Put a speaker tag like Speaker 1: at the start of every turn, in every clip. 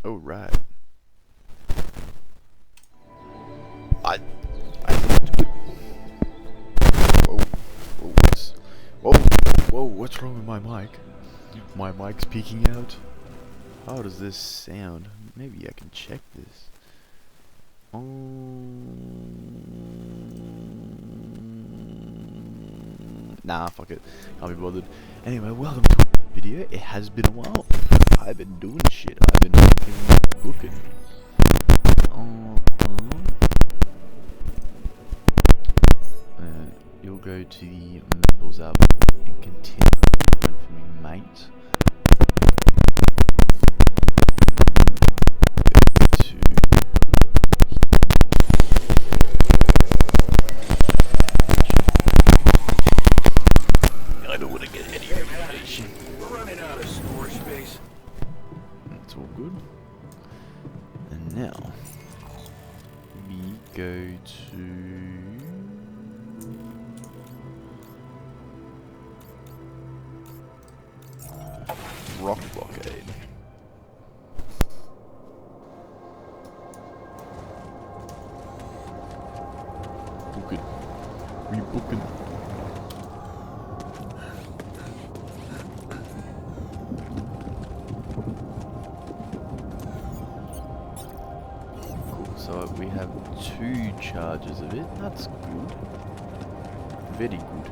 Speaker 1: Oh, right. I think good. Whoa, whoa, what's wrong with my mic? My mic's peeking out. How does this sound? Maybe I can check this. Nah, fuck it. Can't be bothered. Anyway, welcome to a video. It has been a while. I've been doing shit. I've been fucking cooking. You'll go to the Metals app and continue for me, mate. I don't want to get any information.
Speaker 2: We're running out of storage space.
Speaker 1: That's all good. And now we go to Rock Blockade. Book it. We booking. Cool. So we have 2 charges of it. That's good. Very good.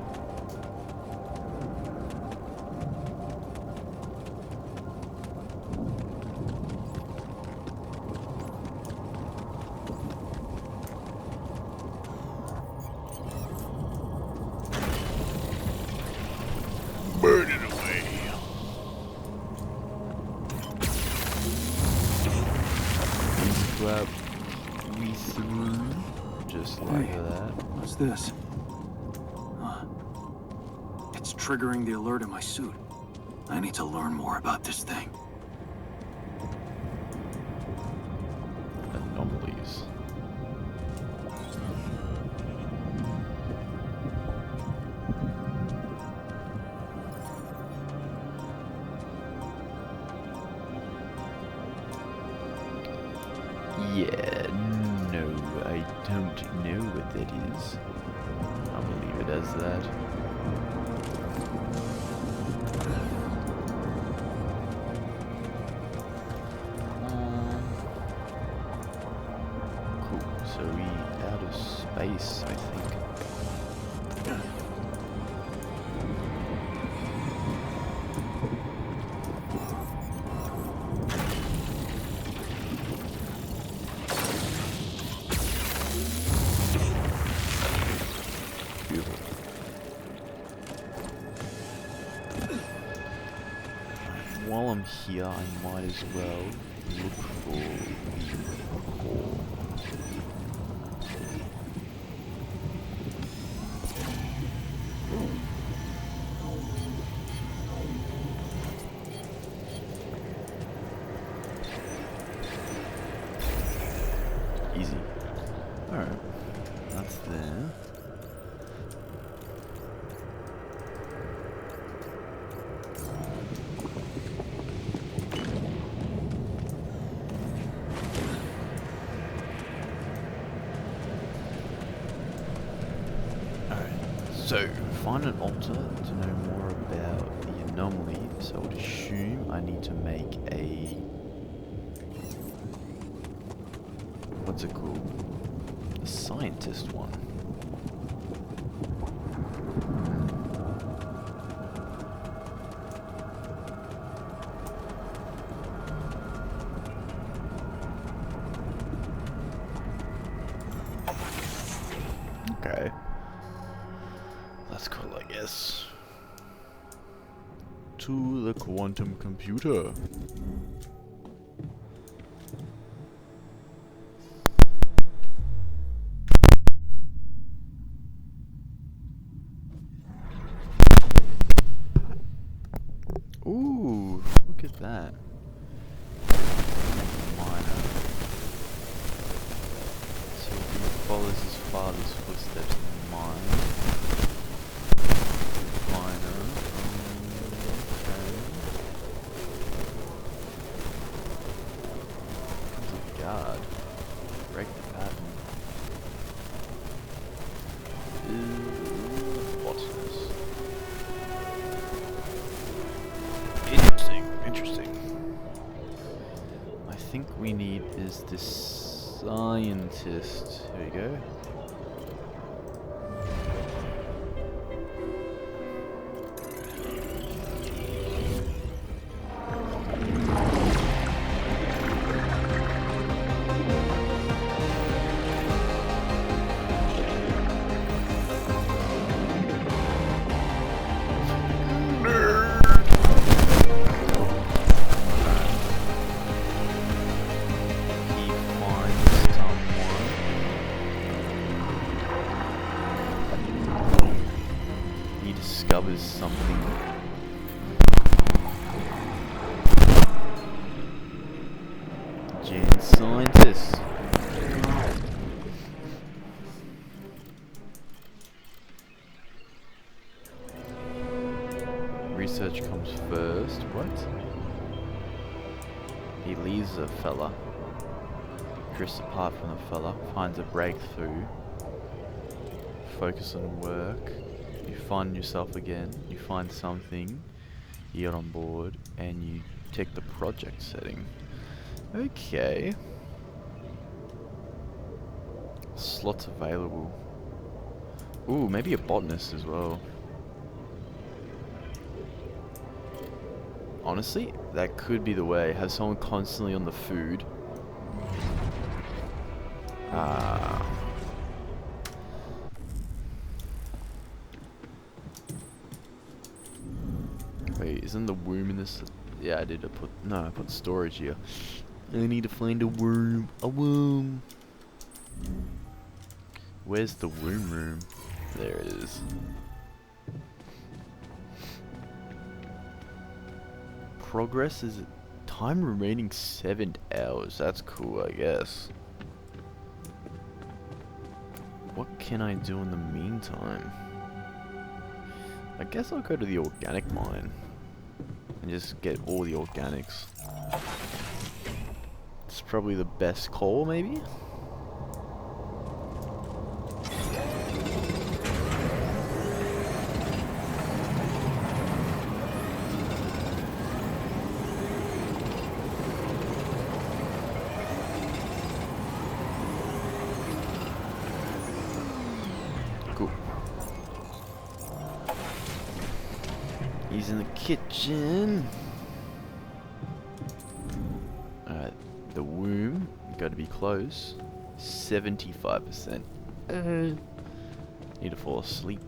Speaker 1: Burn it away. Grab me through, just like that.
Speaker 2: What's this? It's triggering the alert in my suit. I need to learn more about this thing.
Speaker 1: Anomalies. Yeah, no, I don't know what that is. I'll leave it as that. Cool, so we out of space, I think. While I'm here, I might as well look for the core. Easy. Alright, that's there. So, find an altar to know more about the anomaly, so I would assume I need to make a... what's it called? A scientist one. Okay. That's cool, I guess. To the quantum computer. Ooh, look at that. Miner. So he follows his father's footsteps in the mine. Miner. Okay. think we need is this scientist. Here we go. Discovers something. Jan scientist. Research comes first. What? He leaves a fella. Drifts apart from the fella. Finds a breakthrough. Focus on work. You find yourself again, you find something, you get on board, and you take the project setting. Okay. Slots available. Ooh, maybe a botanist as well. Honestly, that could be the way. Have someone constantly on the food. Wait, isn't the womb in this? Yeah, I did. I put storage here. I need to find a worm. A womb. Where's the womb room? There it is. Progress is time remaining 7 hours. That's cool, I guess. What can I do in the meantime? I guess I'll go to the organic mine and just get all the organics. It's probably the best call, maybe? Cool. He's in the kitchen. Alright, the womb, gotta be close. 75%. Need to fall asleep.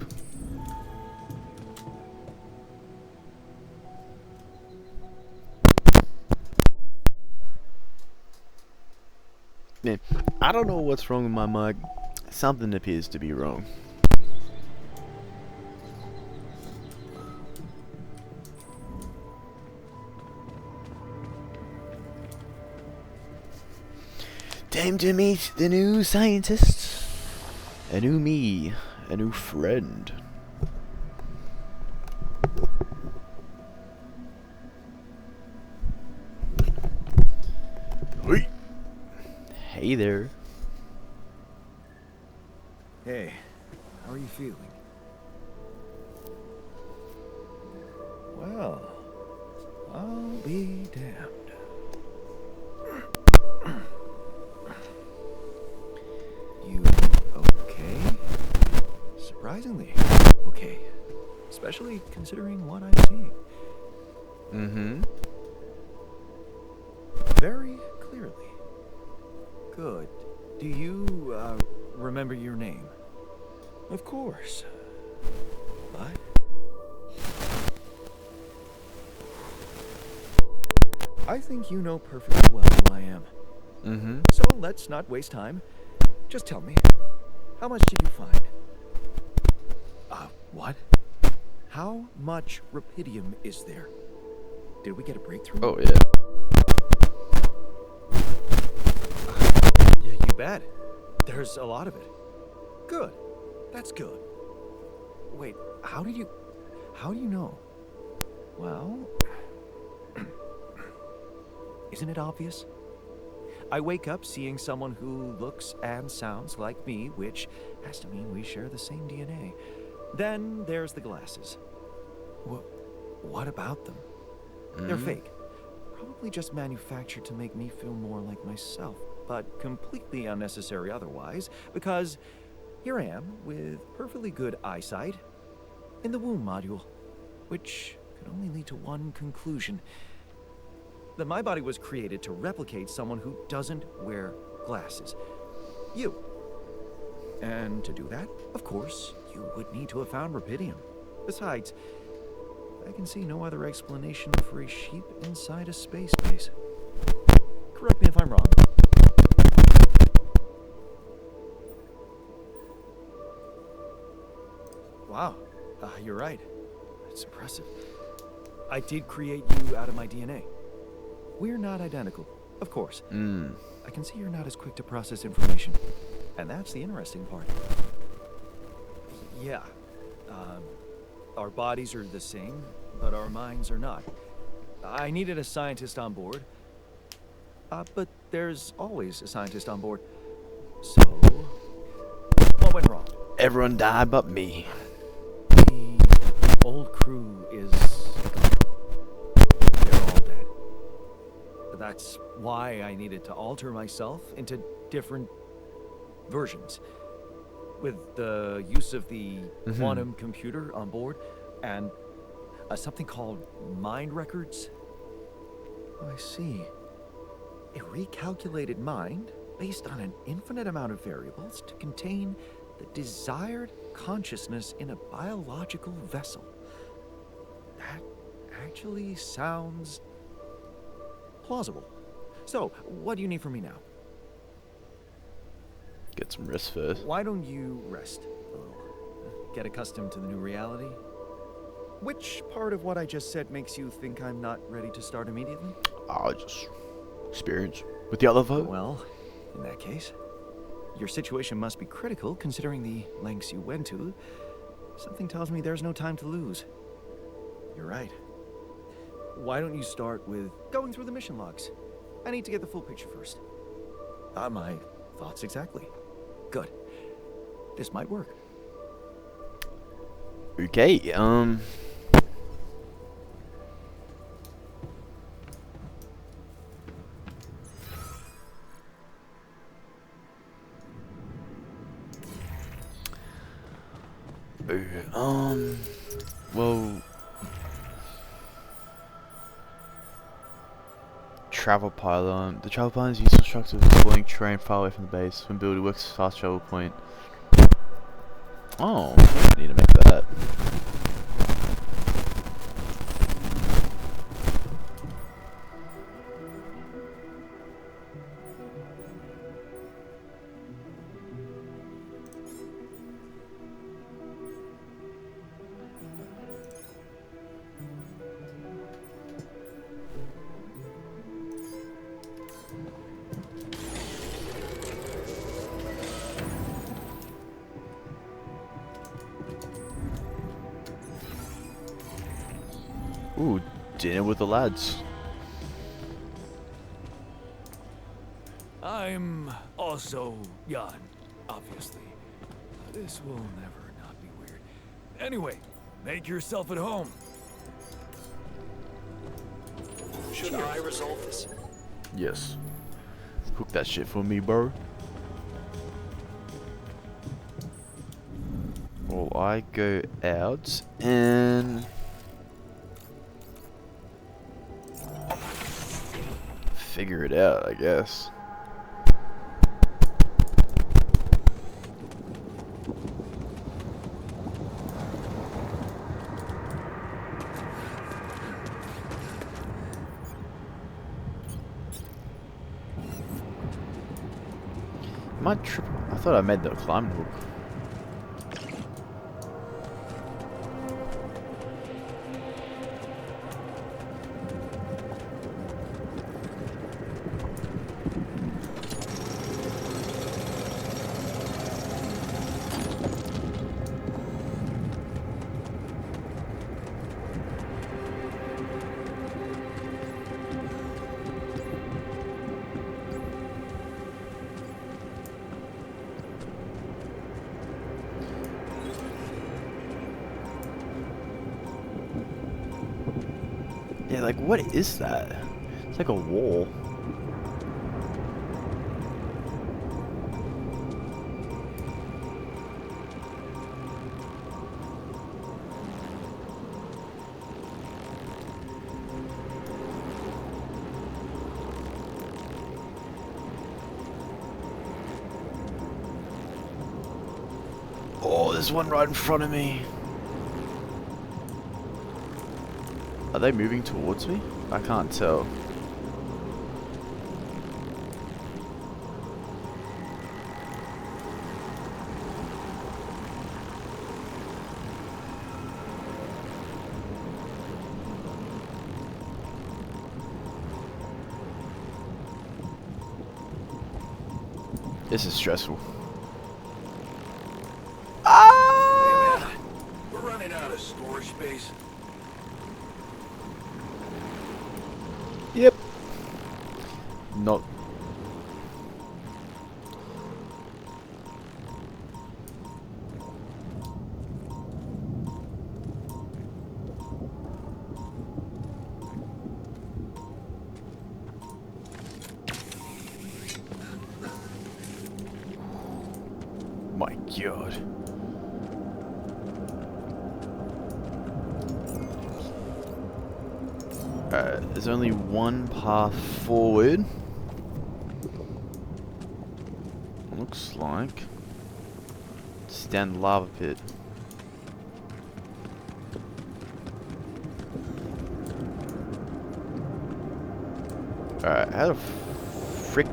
Speaker 1: Man, I don't know what's wrong with my mug. Something appears to be wrong. Time to meet the new scientist. A new me. A new friend. Hey. Hey there.
Speaker 2: Hey, how are you feeling? Well, I'll be damned. You okay? Surprisingly okay. Especially considering what I'm seeing.
Speaker 1: Mm-hmm.
Speaker 2: Very clearly. Good. Do you, remember your name? Of course. But... I think you know perfectly well who I am.
Speaker 1: Mm-hmm.
Speaker 2: So let's not waste time. Just tell me, how much did you find? What? How much rupidium is there? Did we get a breakthrough?
Speaker 1: Oh, yeah.
Speaker 2: Yeah, you bet. There's a lot of it. Good. That's good. Wait, how do you know? Well, isn't it obvious? I wake up seeing someone who looks and sounds like me, which has to mean we share the same DNA. Then there's the glasses. What about them? They're fake. probably just manufactured to make me feel more like myself, but completely unnecessary otherwise, because here I am with perfectly good eyesight in the womb module, which could only lead to one conclusion: that my body was created to replicate someone who doesn't wear glasses. You. And to do that, of course, you would need to have found rubidium. Besides, I can see no other explanation for a sheep inside a space base. Correct me if I'm wrong. Wow, you're right. It's impressive. I did create you out of my DNA. We're not identical, of course. I can see you're not as quick to process information. And that's the interesting part. Yeah. Our bodies are the same, but our minds are not. I needed a scientist on board. But there's always a scientist on board. So, what went wrong?
Speaker 1: Everyone died but me.
Speaker 2: The old crew is gone. They're all dead. That's why I needed to alter myself into different versions. With the use of the quantum computer on board and something called mind records. Oh, I see. A recalculated mind based on an infinite amount of variables to contain the desired consciousness in a biological vessel. That actually sounds plausible. So, what do you need from me now?
Speaker 1: Get some rest first.
Speaker 2: Why don't you rest a little? Get accustomed to the new reality? Which part of what I just said makes you think I'm not ready to start immediately?
Speaker 1: Just experience with the other vote.
Speaker 2: Well, in that case, your situation must be critical considering the lengths you went to. Something tells me there's no time to lose. You're right. Why don't you start with going through the mission logs? I need to get the full picture first. My thoughts exactly. Good. This might work.
Speaker 1: Okay, well, travel pylon. The travel pylon is used to structure exploring terrain far away from the base. When built, it works as a fast travel point. Oh, I need to make that. Ooh, dinner with the lads.
Speaker 2: I'm also Jan, obviously. This will never not be weird. Anyway, make yourself at home. Should I resolve this?
Speaker 1: Yes. Cook that shit for me, bro. Well, I go out and figure it out, I guess. I thought I made the climbing hook. Yeah, like, what is that? It's like a wall. Oh, there's one right in front of me. Are they moving towards me? I can't tell. This is stressful.
Speaker 3: Hey man, we're running out of storage space.
Speaker 1: Yep. Not. My God. There's only one path forward. Looks like. It's down the lava pit. Alright, how the frick?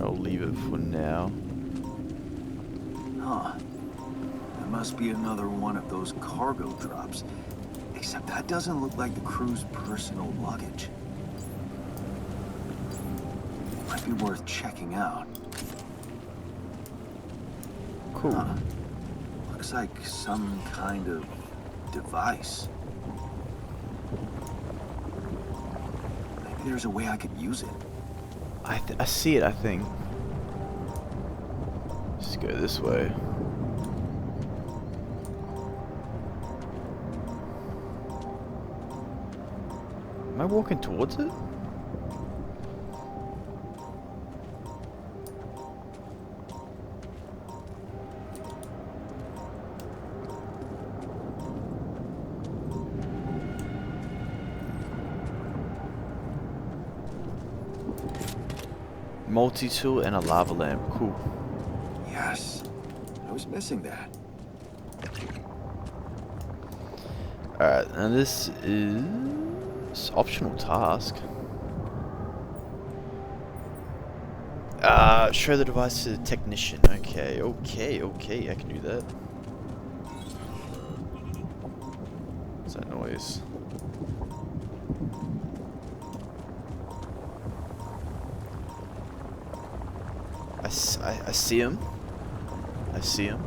Speaker 1: I'll leave it for now.
Speaker 3: Huh. That must be another one of those cargo drops. Except that doesn't look like the crew's personal luggage. Might be worth checking out.
Speaker 1: Cool.
Speaker 3: Huh. Looks like some kind of device. Maybe there's a way I could use it.
Speaker 1: I see it, I think. Let's go this way. Am I walking towards it? Multi-tool and a lava lamp. Cool.
Speaker 3: Yes. I was missing that.
Speaker 1: Alright, and this is optional task. Show the device to the technician. Okay, I can do that. What's that noise? I see him. I see him.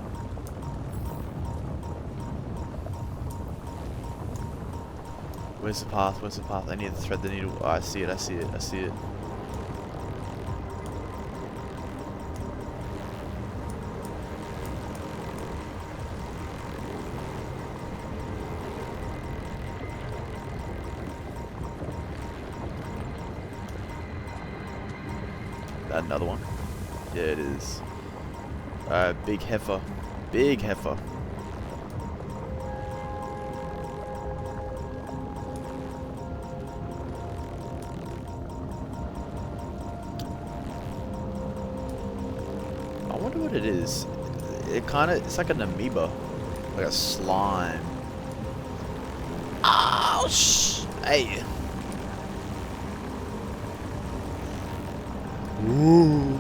Speaker 1: Where's the path? Where's the path? I need to thread the needle. Oh, I see it. I see it. I see it. Another one. Yeah, it is. Big heifer. Big heifer. I wonder what it is. It's like an amoeba. Like a slime. Ouch! Hey. Ooh.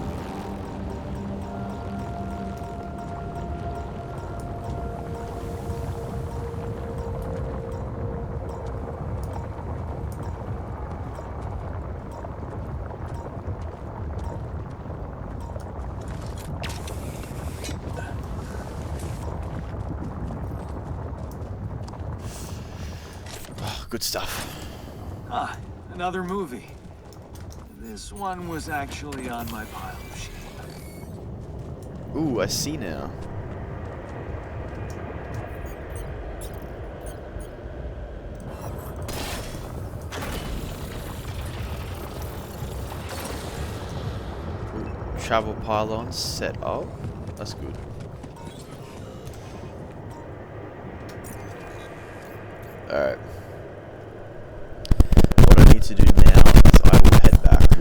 Speaker 1: Good stuff.
Speaker 3: Ah, another movie. This one was actually on my pile of shame.
Speaker 1: Ooh, I see now. Ooh, travel pylons set up. That's good. Alright. What I need to do now is I will head back.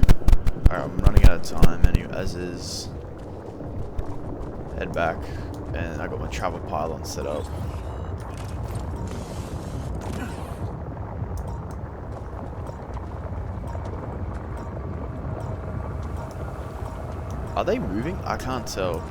Speaker 1: Alright, I'm running out of time anyway, as is. Head back, and I got my travel pylon set up. Are they moving? I can't tell.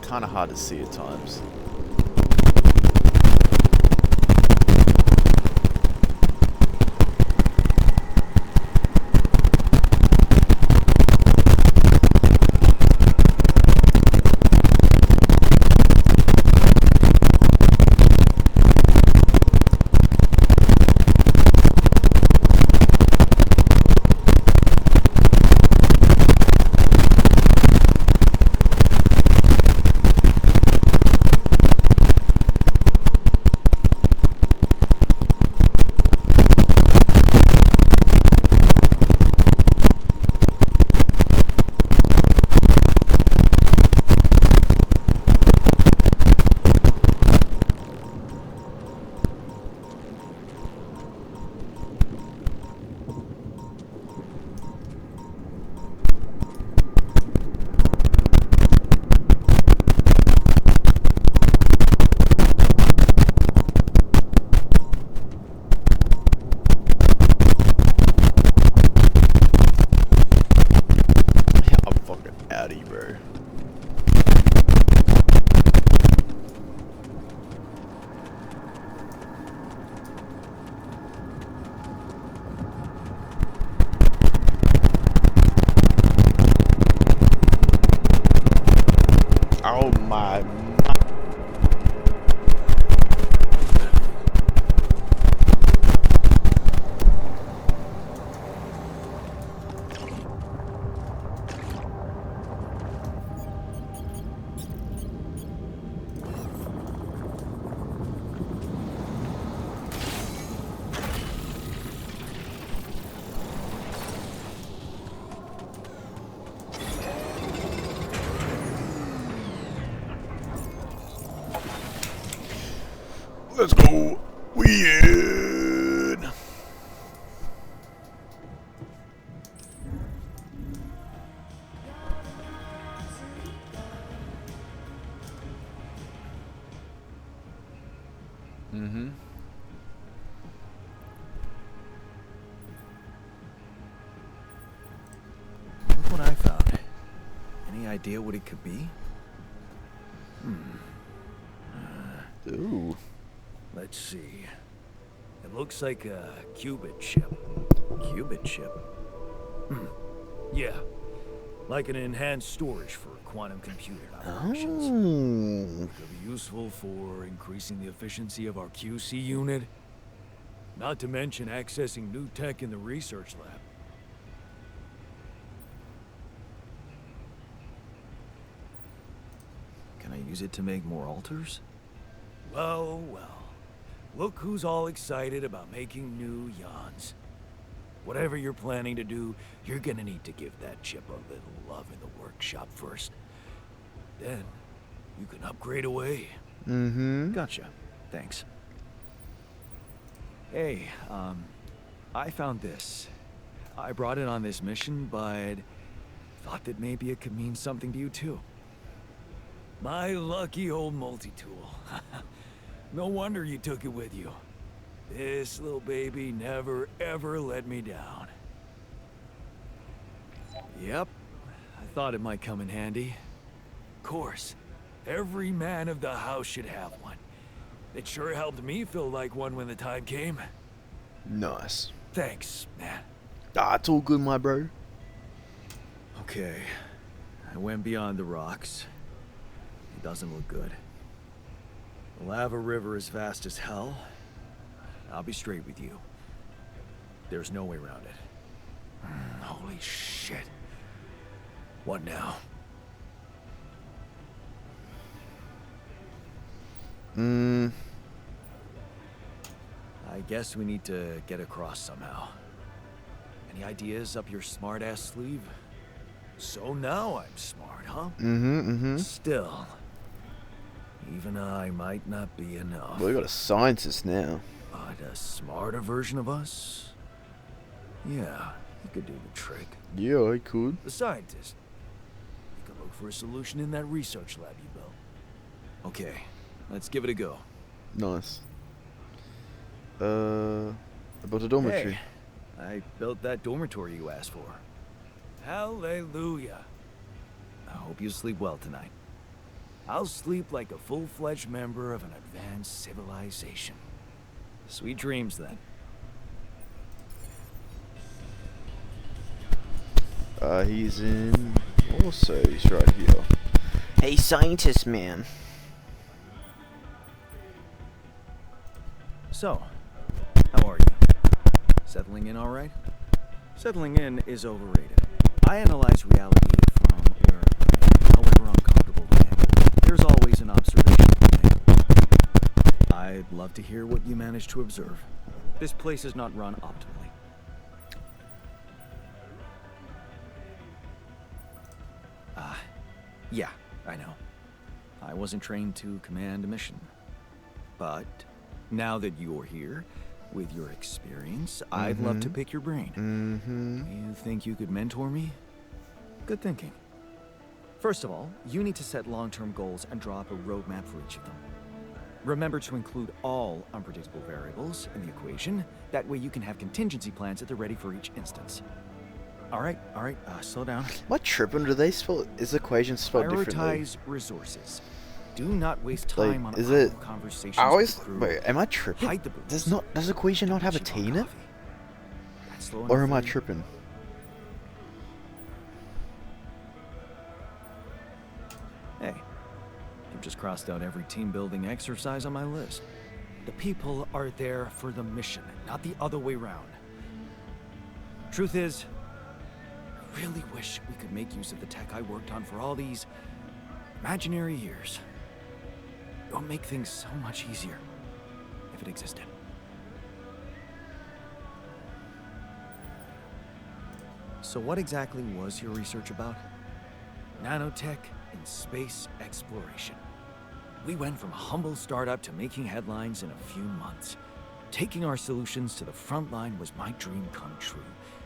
Speaker 1: Kind of hard to see at times. Oh my. Let's go. We in.
Speaker 2: Look what I found. Any idea what it could be?
Speaker 1: Ooh.
Speaker 2: Let's see. It looks like a qubit chip. Qubit chip? Yeah. Like an enhanced storage for quantum computing operations.
Speaker 1: Oh.
Speaker 2: Could be useful for increasing the efficiency of our QC unit. Not to mention accessing new tech in the research lab. Can I use it to make more alters? Well, well. Look who's all excited about making new Jans. Whatever you're planning to do, you're gonna need to give that chip a little love in the workshop first. Then, you can upgrade away.
Speaker 1: Mm-hmm.
Speaker 2: Gotcha. Thanks. Hey, I found this. I brought it on this mission, but thought that maybe it could mean something to you too. My lucky old multi-tool. No wonder you took it with you. This little baby never ever let me down. Yep, I thought it might come in handy. Of course, every man of the house should have one. It sure helped me feel like one when the time came.
Speaker 1: Nice.
Speaker 2: Thanks, man.
Speaker 1: Ah, it's all good, my bro.
Speaker 2: Okay, I went beyond the rocks. It doesn't look good. The lava river is vast as hell. I'll be straight with you. There's no way around it. Holy shit. What now? I guess we need to get across somehow. Any ideas up your smart-ass sleeve? So now I'm smart, huh? Still, even I might not be enough.
Speaker 1: Well, we got a scientist now.
Speaker 2: But a smarter version of us? Yeah, he could do the trick.
Speaker 1: Yeah, I could.
Speaker 2: The scientist. He could look for a solution in that research lab you built. Okay, let's give it a go.
Speaker 1: Nice. About a dormitory.
Speaker 2: Hey, I built that dormitory you asked for. Hallelujah. I hope you sleep well tonight. I'll sleep like a full-fledged member of an advanced civilization. Sweet dreams, then.
Speaker 1: He's in... Also, he's right here. Hey, scientist man.
Speaker 2: So, how are you? Settling in all right? Settling in is overrated. I analyze reality from where I am, however uncomfortable to handle. There's always an observation to make. I'd love to hear what you managed to observe. This place is not run optimally. Yeah, I know. I wasn't trained to command a mission. But now that you're here, with your experience, I'd love to pick your brain. You think you could mentor me? Good thinking. First of all, you need to set long-term goals and draw up a roadmap for each of them. Remember to include all unpredictable variables in the equation. That way you can have contingency plans at the ready for each instance. All right, slow down.
Speaker 1: Am I tripping? Do they spell... Is the equation spelled differently?
Speaker 2: Prioritize resources. Do not waste time on
Speaker 1: is
Speaker 2: idle
Speaker 1: it...
Speaker 2: conversations
Speaker 1: I always...
Speaker 2: with the crew.
Speaker 1: Wait, am I tripping?
Speaker 2: Hide the booze.
Speaker 1: Does the equation not have a
Speaker 2: Chip
Speaker 1: T
Speaker 2: on
Speaker 1: in it?
Speaker 2: coffee. That's slow
Speaker 1: Or
Speaker 2: enough
Speaker 1: am I
Speaker 2: for you?
Speaker 1: tripping?
Speaker 2: Hey, you've just crossed out every team-building exercise on my list. The people are there for the mission, not the other way round. Truth is, I really wish we could make use of the tech I worked on for all these imaginary years. It would make things so much easier if it existed. So what exactly was your research about? Nanotech in space exploration. We went from a humble startup to making headlines in a few months. Taking our solutions to the front line was my dream come true.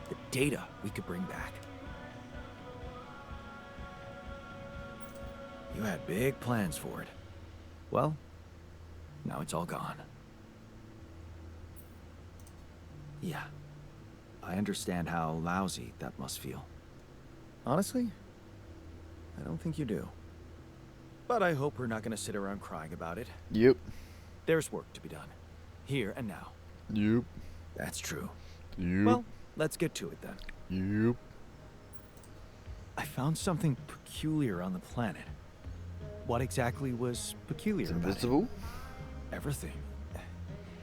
Speaker 2: The data we could bring back. You had big plans for it. Well, now it's all gone. Yeah, I understand how lousy that must feel. Honestly, I don't think you do. But I hope we're not going to sit around crying about it.
Speaker 1: Yep.
Speaker 2: There's work to be done. Here and now.
Speaker 1: Yep.
Speaker 2: That's true.
Speaker 1: Yep.
Speaker 2: Well, let's get to it then.
Speaker 1: Yep.
Speaker 2: I found something peculiar on the planet. What exactly was peculiar
Speaker 1: It's
Speaker 2: about it?
Speaker 1: Invincible?
Speaker 2: Everything.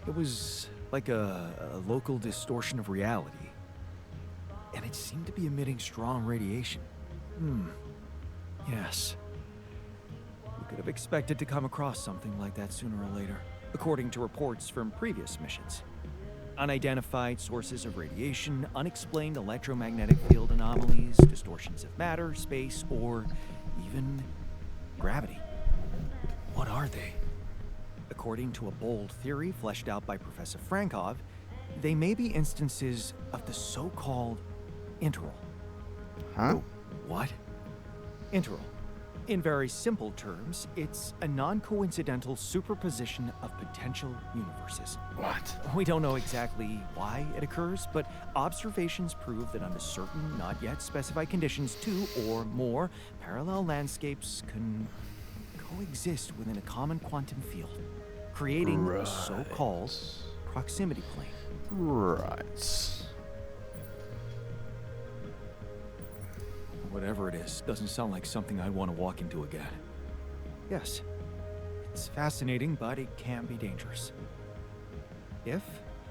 Speaker 2: It was like a local distortion of reality. And it seemed to be emitting strong radiation. Yes. We could have expected to come across something like that sooner or later, according to reports from previous missions. Unidentified sources of radiation, unexplained electromagnetic field anomalies, distortions of matter, space, or even gravity. What are they? According to a bold theory fleshed out by Professor Frankov, they may be instances of the so-called interval.
Speaker 1: Huh?
Speaker 2: What? Interval. In very simple terms, it's a non-coincidental superposition of potential universes.
Speaker 1: What?
Speaker 2: We don't know exactly why it occurs, but observations prove that under certain, not yet specified conditions, two or more parallel landscapes can coexist within a common quantum field, creating a so-called proximity plane.
Speaker 1: Right.
Speaker 2: Whatever it is, doesn't sound like something I'd want to walk into again. Yes, it's fascinating, but it can be dangerous. If,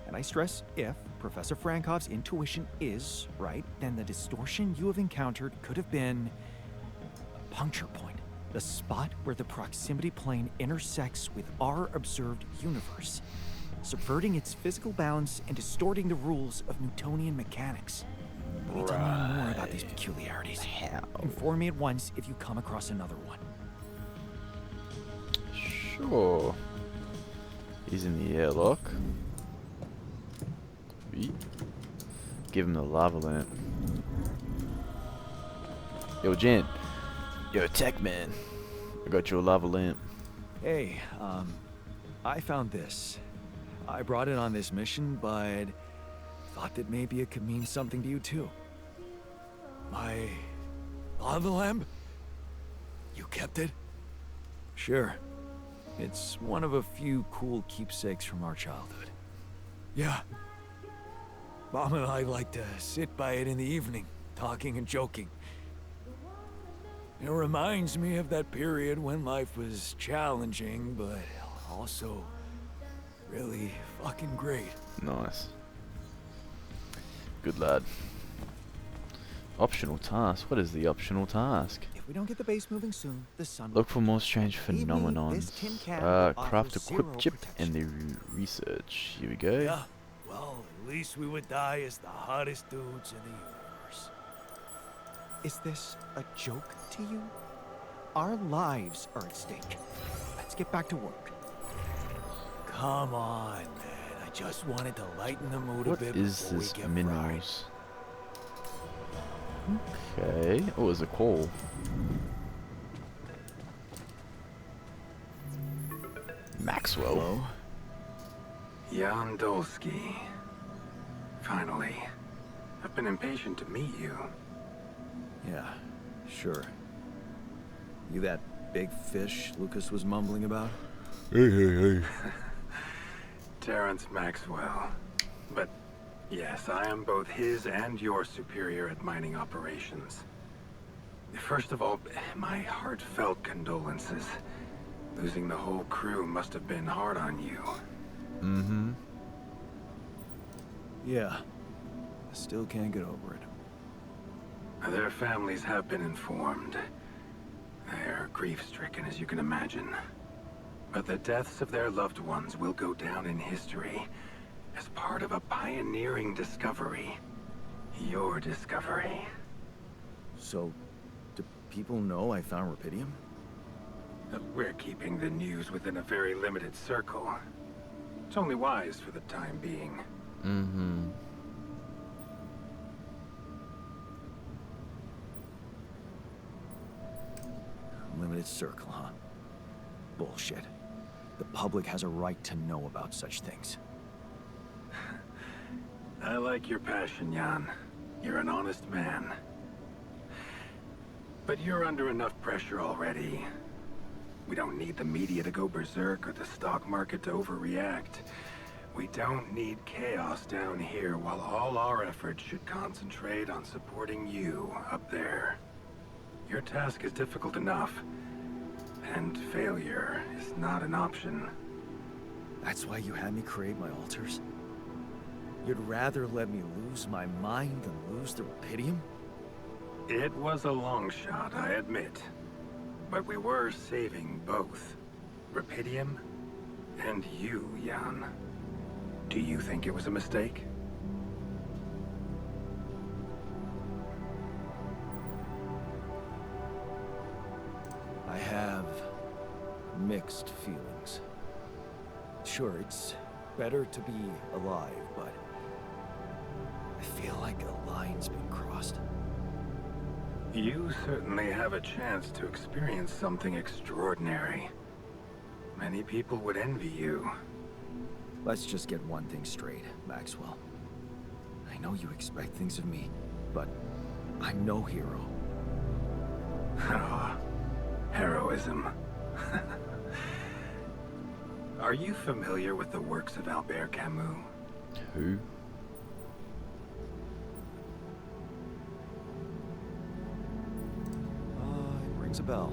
Speaker 2: and I stress if, Professor Frankov's intuition is right, then the distortion you have encountered could have been a puncture point, the spot where the proximity plane intersects with our observed universe, subverting its physical balance and distorting the rules of Newtonian mechanics. We need to learn more about these peculiarities.
Speaker 1: How?
Speaker 2: Inform me at once if you come across another one.
Speaker 1: Sure. He's in the airlock. Sweet. Give him the lava lamp. Yo, Jan. Yo, tech man. I got you a lava lamp.
Speaker 2: Hey, I found this. I brought it on this mission, but thought that maybe it could mean something to you too. My lava lamp? You kept it? Sure. It's one of a few cool keepsakes from our childhood. Yeah. Mom and I like to sit by it in the evening, talking and joking. It reminds me of that period when life was challenging, but also really fucking great.
Speaker 1: Nice. Good lad. Optional task. What is the optional task?
Speaker 2: If we don't get the base moving soon, the sun
Speaker 1: Look for more strange
Speaker 2: Believe me,
Speaker 1: phenomenons.
Speaker 2: this tin can will
Speaker 1: Craft
Speaker 2: offer
Speaker 1: equip
Speaker 2: zero
Speaker 1: chip
Speaker 2: protection.
Speaker 1: and the research. Here we go.
Speaker 2: Yeah, well, at least we would die as the hottest dudes in the universe. Is this a joke to you? Our lives are at stake. Let's get back to work. Come on, man. I just wanted to lighten the mood
Speaker 1: What
Speaker 2: a bit
Speaker 1: is
Speaker 2: before
Speaker 1: this
Speaker 2: we get fried.
Speaker 1: minerals? Okay. Oh, there's a call. Maxwell.
Speaker 2: Hello?
Speaker 3: Jan Dolski. Finally. I've been impatient to meet you.
Speaker 2: Yeah, sure. You that big fish Lucas was mumbling about?
Speaker 1: Hey.
Speaker 3: Terrence Maxwell. But yes, I am both his and your superior at mining operations. First of all, my heartfelt condolences. Losing the whole crew must have been hard on you.
Speaker 1: Mm-hmm.
Speaker 2: Yeah. I still can't get over it.
Speaker 3: Their families have been informed. They're grief-stricken, as you can imagine. But the deaths of their loved ones will go down in history as part of a pioneering discovery. Your discovery.
Speaker 2: So, do people know I found rubidium?
Speaker 3: We're keeping the news within a very limited circle. It's only wise for the time being.
Speaker 1: Mm-hmm.
Speaker 2: Limited circle, huh? Bullshit. The public has a right to know about such things.
Speaker 3: I like your passion, Jan. You're an honest man. But you're under enough pressure already. We don't need the media to go berserk or the stock market to overreact. We don't need chaos down here while all our efforts should concentrate on supporting you up there. Your task is difficult enough, and failure is not an option.
Speaker 2: That's why you had me create my alters? You'd rather let me lose my mind than lose the Rapidium?
Speaker 3: It was a long shot, I admit. But we were saving both. Rapidium and you, Jan. Do you think it was a mistake?
Speaker 2: I have mixed feelings. Sure, it's better to be alive, but I feel like a line's been crossed.
Speaker 3: You certainly have a chance to experience something extraordinary. Many people would envy you.
Speaker 2: Let's just get one thing straight, Maxwell. I know you expect things of me, but I'm no hero.
Speaker 3: Ah, heroism. Are you familiar with the works of Albert Camus?
Speaker 1: Who?
Speaker 2: It rings a bell.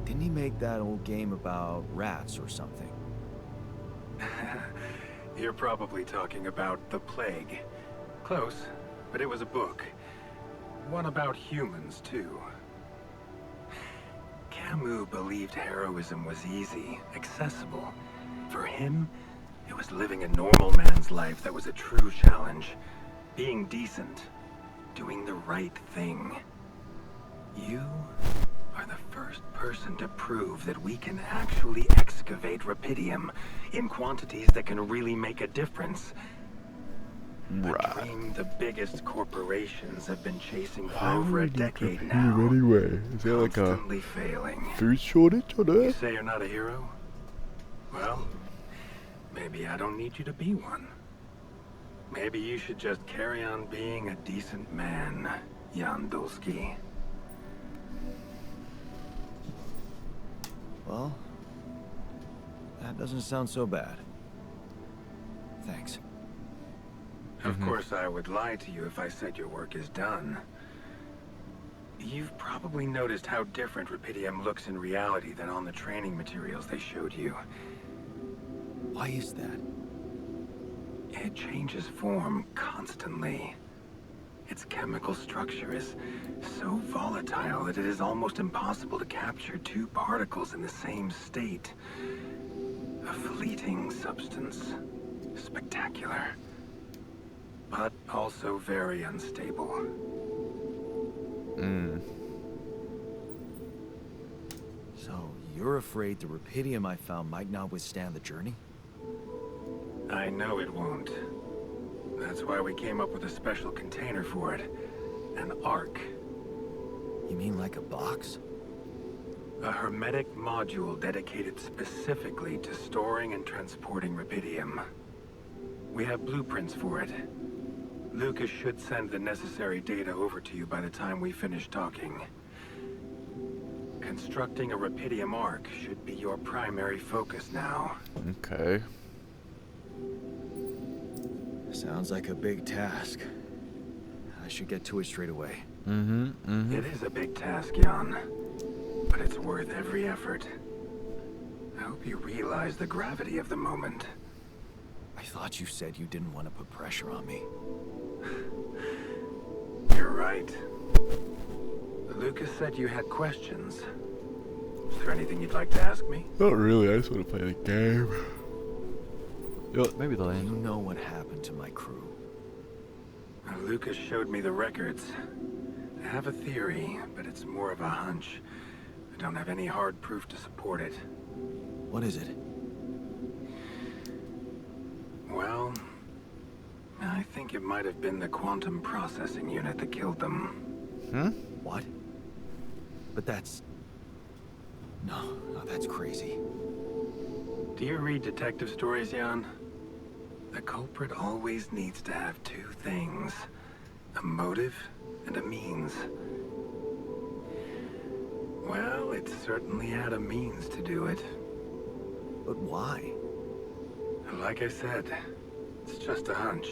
Speaker 2: Didn't he make that old game about rats or something?
Speaker 3: You're probably talking about The Plague. Close, but it was a book. One about humans, too. Camus believed heroism was easy, accessible. For him, it was living a normal man's life that was a true challenge. Being decent. Doing the right thing. You are the first person to prove that we can actually excavate Rapidium in quantities that can really make a difference. A dream the biggest corporations have been chasing for over a decade now.
Speaker 1: Anyway, is there like a
Speaker 3: Constantly failing.
Speaker 1: food shortage on
Speaker 3: You
Speaker 1: Earth?
Speaker 3: say you're not a hero? Well, maybe I don't need you to be one. Maybe you should just carry on being a decent man, Jan Dolski.
Speaker 2: Well, that doesn't sound so bad. Thanks.
Speaker 3: Of course, I would lie to you if I said your work is done. You've probably noticed how different Rapidium looks in reality than on the training materials they showed you.
Speaker 2: Why is that?
Speaker 3: It changes form constantly. Its chemical structure is so volatile that it is almost impossible to capture two particles in the same state. A fleeting substance. Spectacular. But also very unstable.
Speaker 2: So, you're afraid the Rapidium I found might not withstand the journey?
Speaker 3: I know it won't. That's why we came up with a special container for it. An ark.
Speaker 2: You mean like a box?
Speaker 3: A hermetic module dedicated specifically to storing and transporting Rapidium. We have blueprints for it. Lucas should send the necessary data over to you by the time we finish talking. Constructing a Rapidium ark should be your primary focus now.
Speaker 1: Okay.
Speaker 2: Sounds like a big task. I should get to it straight away.
Speaker 3: It is a big task, Jan. But it's worth every effort. I hope you realize the gravity of the moment.
Speaker 2: I thought you said you didn't want to put pressure on me.
Speaker 3: You're right. Lucas said you had questions. Is there anything you'd like to ask me?
Speaker 1: Not really, I just want to play the game. Yo, maybe they'll
Speaker 2: You
Speaker 1: end.
Speaker 2: know what happened to my crew.
Speaker 3: Lucas showed me the records. I have a theory, but it's more of a hunch. I don't have any hard proof to support it.
Speaker 2: What is it?
Speaker 3: Well, I think it might have been the quantum processing unit that killed them.
Speaker 2: What? But that's... No, that's crazy.
Speaker 3: Do you read detective stories, Jan? The culprit always needs to have two things. A motive and a means. Well, it certainly had a means to do it.
Speaker 2: But why?
Speaker 3: Like I said, it's just a hunch.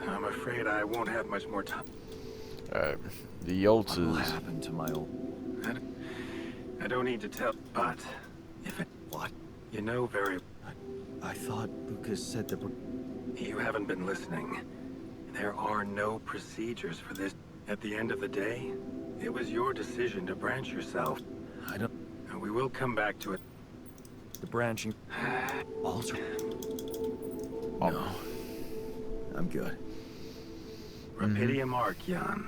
Speaker 3: I'm afraid I won't have much more time.
Speaker 1: The
Speaker 2: What will
Speaker 1: alters.
Speaker 2: happen to my old...
Speaker 3: I don't need to tell, but if it...
Speaker 2: What?
Speaker 3: You know very...
Speaker 2: I thought Lucas said that...
Speaker 3: You haven't been listening. There are no procedures for this. At the end of the day, it was your decision to branch yourself.
Speaker 2: I don't...
Speaker 3: And we will come back to it.
Speaker 2: The branching... Alter...
Speaker 1: Oh.
Speaker 2: No. I'm good.
Speaker 3: Rapidium Arc, Jan.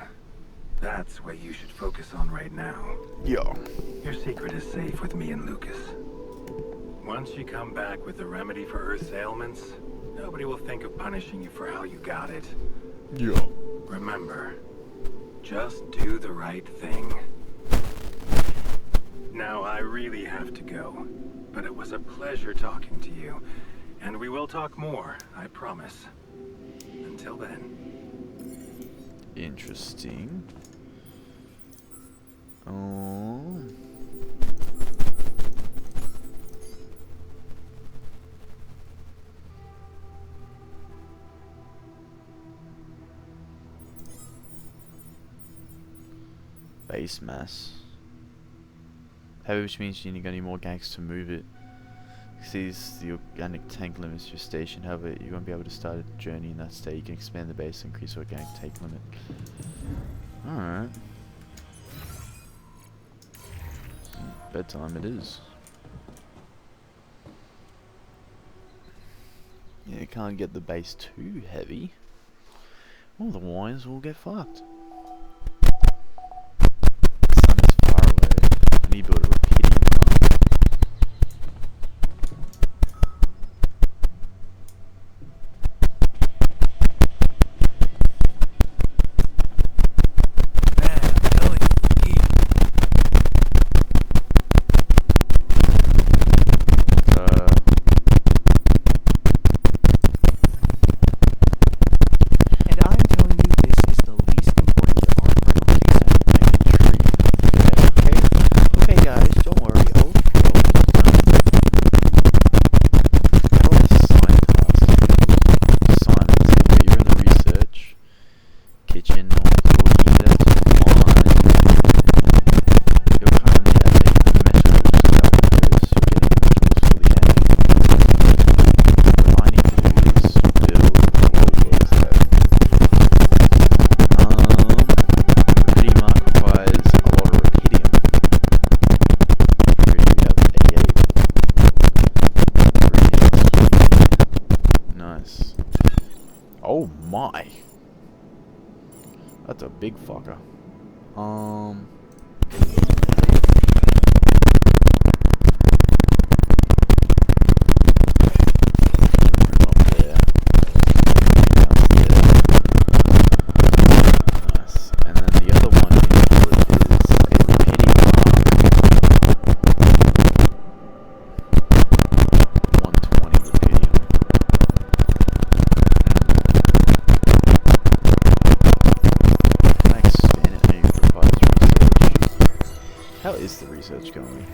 Speaker 3: That's what you should focus on right now.
Speaker 1: Yeah.
Speaker 3: Your secret is safe with me and Lucas. Once you come back with the remedy for Earth's ailments, nobody will think of punishing you for how you got it.
Speaker 1: Yeah.
Speaker 3: Remember, just do the right thing. Now, I really have to go, but it was a pleasure talking to you. And we will talk more, I promise. Until then.
Speaker 1: Interesting. Oh. Base mass. Heavy, which means you're gonna need more gangs to move it. Sees the organic tank limits your station, however you won't be able to start a journey in that state. You can expand the base and increase your organic tank limit. Alright. Bedtime it is. Yeah, can't get the base too heavy. Otherwise we'll get fucked. The sun is far away. I need to build a repeating arc.
Speaker 2: Man, I'm telling you, and I'm telling you this is the least important part of my
Speaker 1: Okay guys, don't worry. I'll Simon, you're in the research kitchen or cooking, that's fine. You're currently at the meteorological outpost. You're getting vegetables for the game. What I need to do is build, what is that? Pretty mark requires a lot of rapidium. We have 88. Nice. Oh my. That's a big fucker. Up there. Nice. And then the other one is a repeating arc. 120 repeating. Max standard name requires research. How is the research going?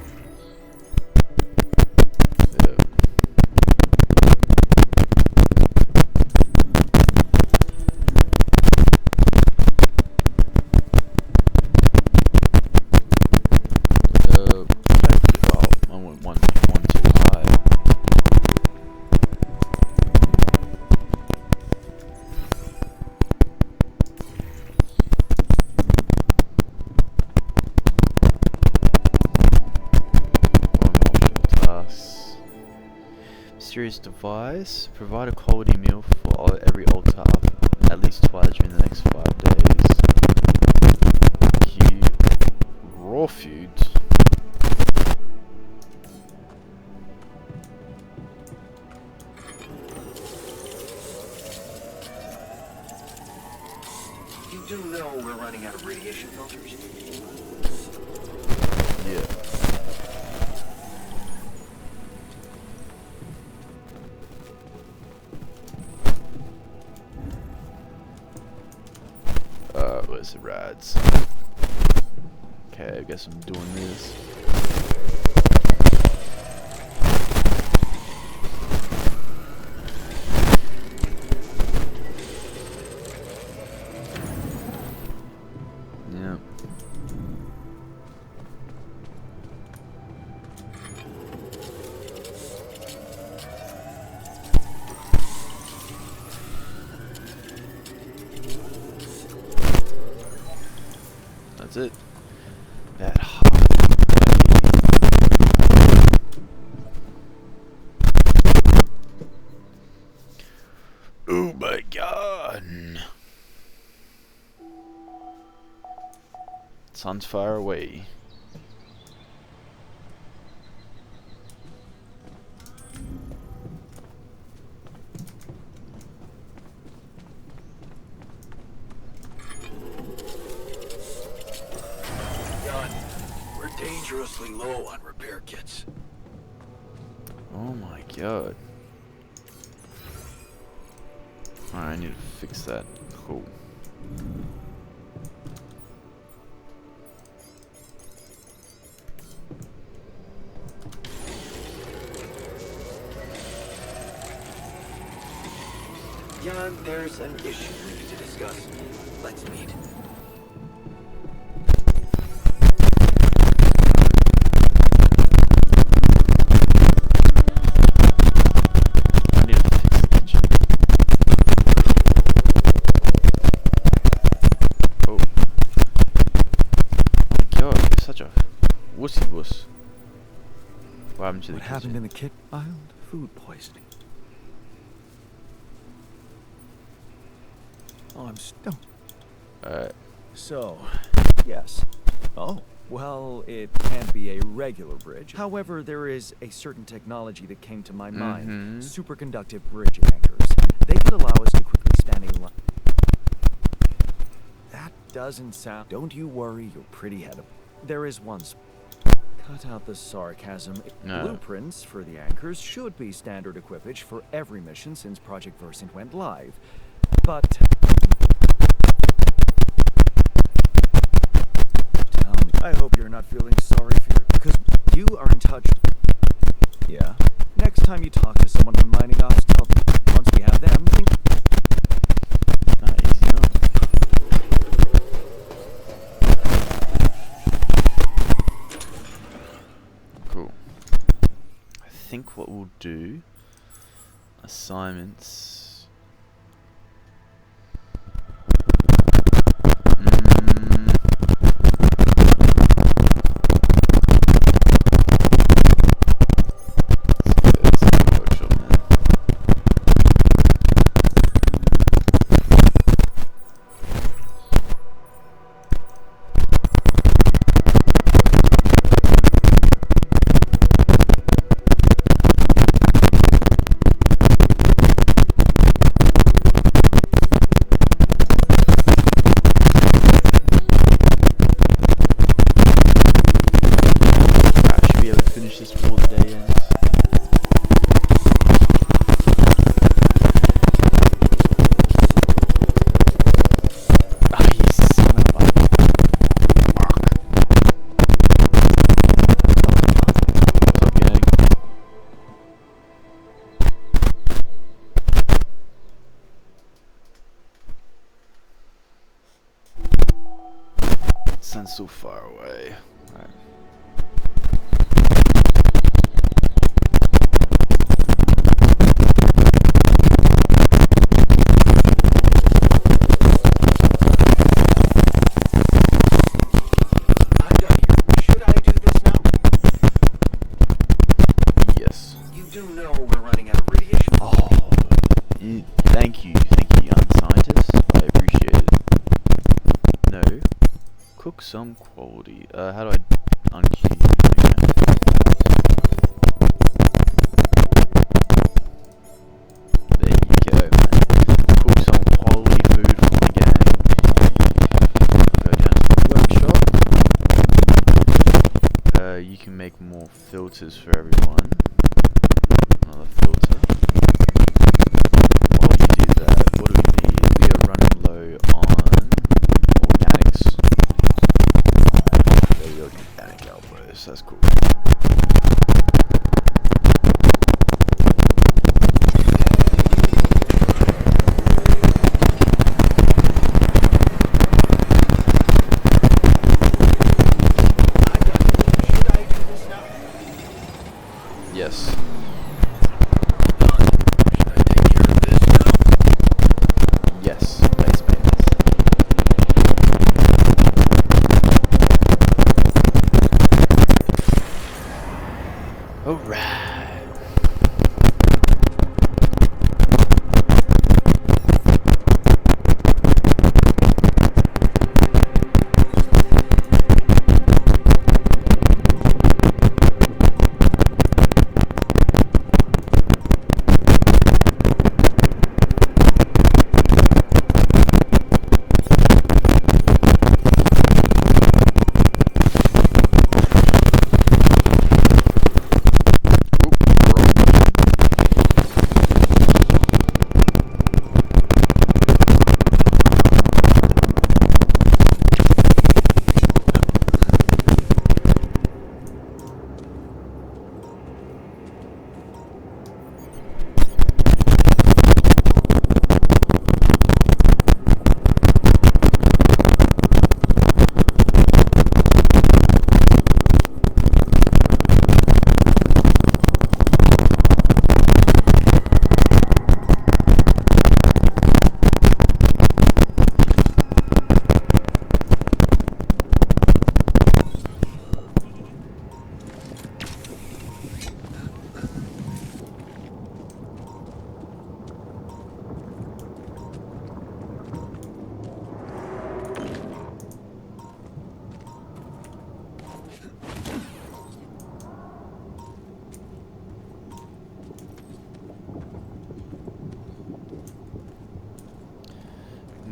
Speaker 1: I went one too high. Tasks. Mysterious device. Provide a quality meal for every altar at least twice during the next 5 days. Raw foods.
Speaker 4: You do know we're running out of radiation filters?
Speaker 1: Yeah. Where's the rads? Okay, I guess I'm doing this. Yeah. That's it. That hot. Oh my god. Sun's far away.
Speaker 4: Jan, we're dangerously low on repair kits.
Speaker 1: Oh my god. Alright, I need to fix that. Cool.
Speaker 4: Jan, there's an issue we need to discuss. Let's meet.
Speaker 1: I need to fix the kitchen. Oh. Oh my god, you're such a wussy wuss. What happened to the
Speaker 2: What happened
Speaker 1: kitchen?
Speaker 2: in the kit? Mild food poisoning. Oh, I'm stoned.
Speaker 1: Alright.
Speaker 2: So, yes. Oh, well, it can't be a regular bridge. However, there is a certain technology that came to my mind. Superconductive bridge anchors. They could allow us to quickly span a line. That doesn't sound... Don't you worry, you're pretty head of... There is one... Cut out the sarcasm.
Speaker 1: No.
Speaker 2: Blueprints for the anchors should be standard equipage for every mission since Project Versant went live. But... Tell me. I hope you're not feeling sorry for your... Because you are in touch... Yeah? Next time you talk to someone from mining ops, tell them. Once we have them, think...
Speaker 1: Easy enough. Cool. I think what we'll do... Assignments... Let's go to the workshop, man. I should be able to finish this before the day ends. Ah, you son of a fuck. What's up, gang? Sun's so far away. Alright.
Speaker 4: I'm done here. Should I do this now?
Speaker 1: Yes.
Speaker 4: You do know we're running out of radiation.
Speaker 1: Oh, thank you, young scientist. I appreciate it. No, cook some quality. How do I unkey? Okay. There you go, man. Cook some quality food for my gang. Go down to the workshop. You can make more filters for everyone. Another filter. While you do that, what do we need? We are running low on organics. There we Yes.
Speaker 4: Should I take care of this now?
Speaker 1: Yes. Base maintenance. Alright.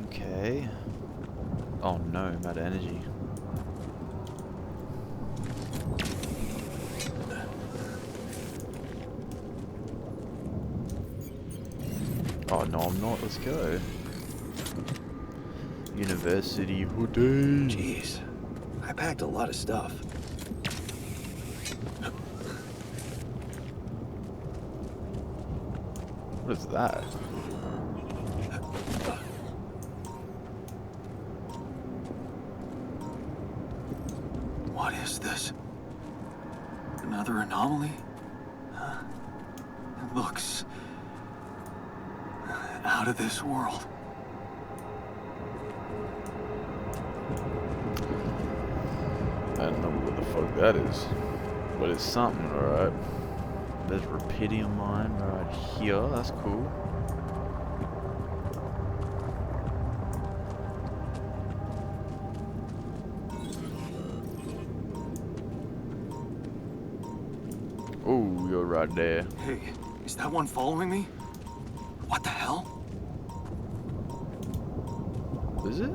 Speaker 1: Okay. Oh no, I'm out of energy. Oh no, I'm not. Let's go. University hoodie.
Speaker 4: Jeez, I packed a lot of stuff.
Speaker 1: What is that?
Speaker 4: What is this? Another anomaly? It looks out of this world.
Speaker 1: I don't know what the fuck that is. But it's something, alright. There's Rapidium mine right here. That's cool. Oh, you're right there.
Speaker 4: Hey, is that one following me? What the hell?
Speaker 1: Is it?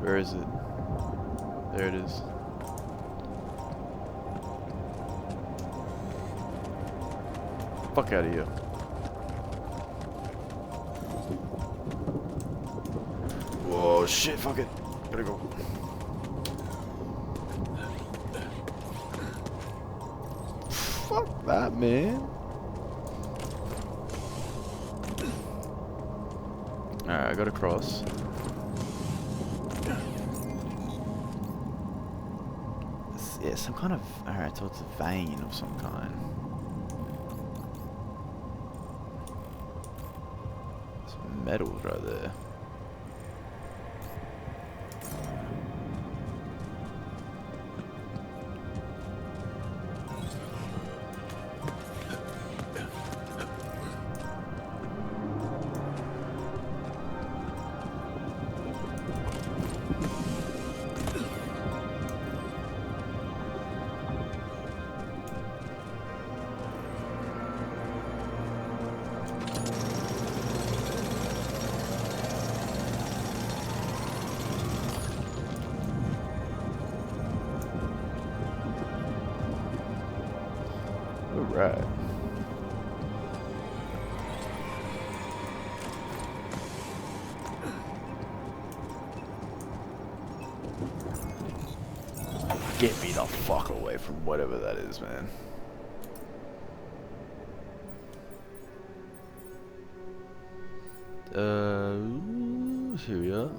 Speaker 1: Where is it? There it is. Fuck out of here. Whoa, shit, fuck it. Gotta go. Fuck that, man. Alright, I gotta cross. Yeah, some kind of... Alright, so it's a vein of some kind. Some metals right there. Alright. Get me the fuck away from whatever that is, man. Here we are.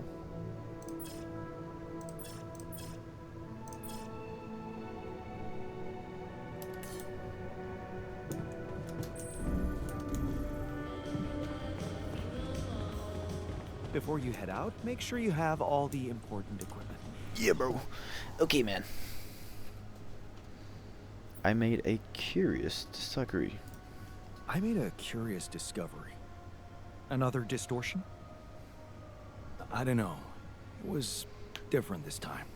Speaker 2: Before you head out, make sure you have all the important equipment.
Speaker 1: Yeah, bro. Okay, man. I made a curious discovery.
Speaker 2: I made a curious discovery. Another distortion? I don't know. It was different this time.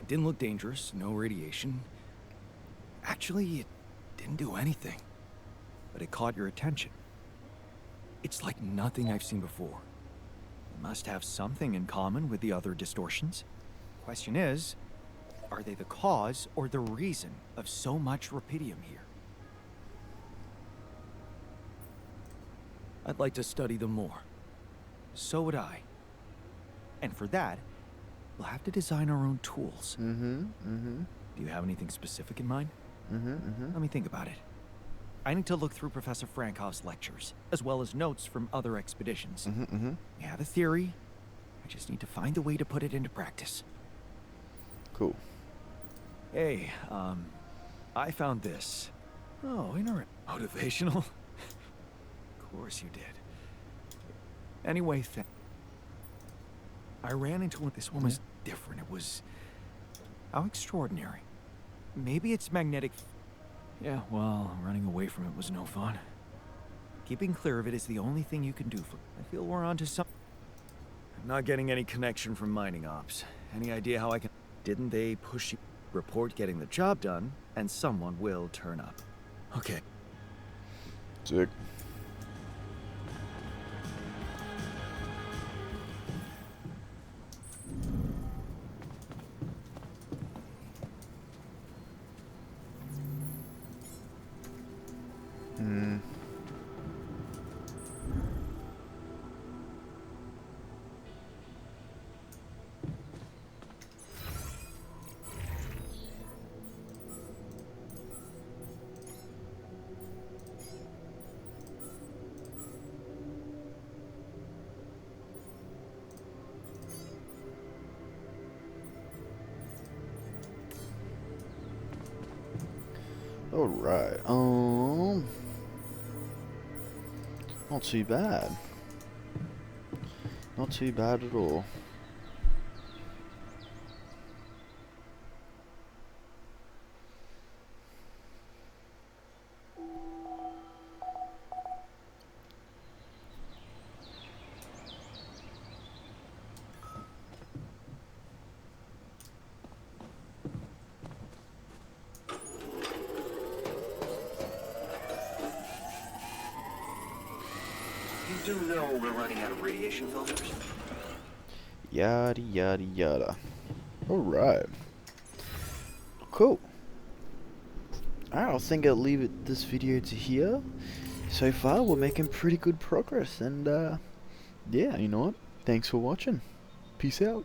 Speaker 2: It didn't look dangerous, no radiation. Actually, it didn't do anything. But it caught your attention. It's like nothing I've seen before. It must have something in common with the other distortions. Question is, are they the cause or the reason of so much rupidium here? I'd like to study them more. So would I. And for that, we'll have to design our own tools. Do you have anything specific in mind? Let me think about it. I need to look through Professor Frankoff's lectures, as well as notes from other expeditions. I have a theory. I just need to find a way to put it into practice.
Speaker 1: Cool.
Speaker 2: Hey, I found this. Oh, motivational? Of course you did. Anyway, I ran into one. This one was different. It was... how extraordinary. Maybe it's magnetic... Yeah, well, running away from it was no fun. Keeping clear of it is the only thing you can do for... I feel we're onto some... I'm not getting any connection from mining ops. Any idea how I can... Didn't they push you... Report getting the job done, and someone will turn up. Okay.
Speaker 1: Sick. Alright, not too bad. Not too bad at all.
Speaker 4: You do know we're running out of radiation filters?
Speaker 1: Yada yada yada. Alright. Cool. Alright, I think I'll leave this video to here. So far, we're making pretty good progress, and yeah, you know what? Thanks for watching. Peace out.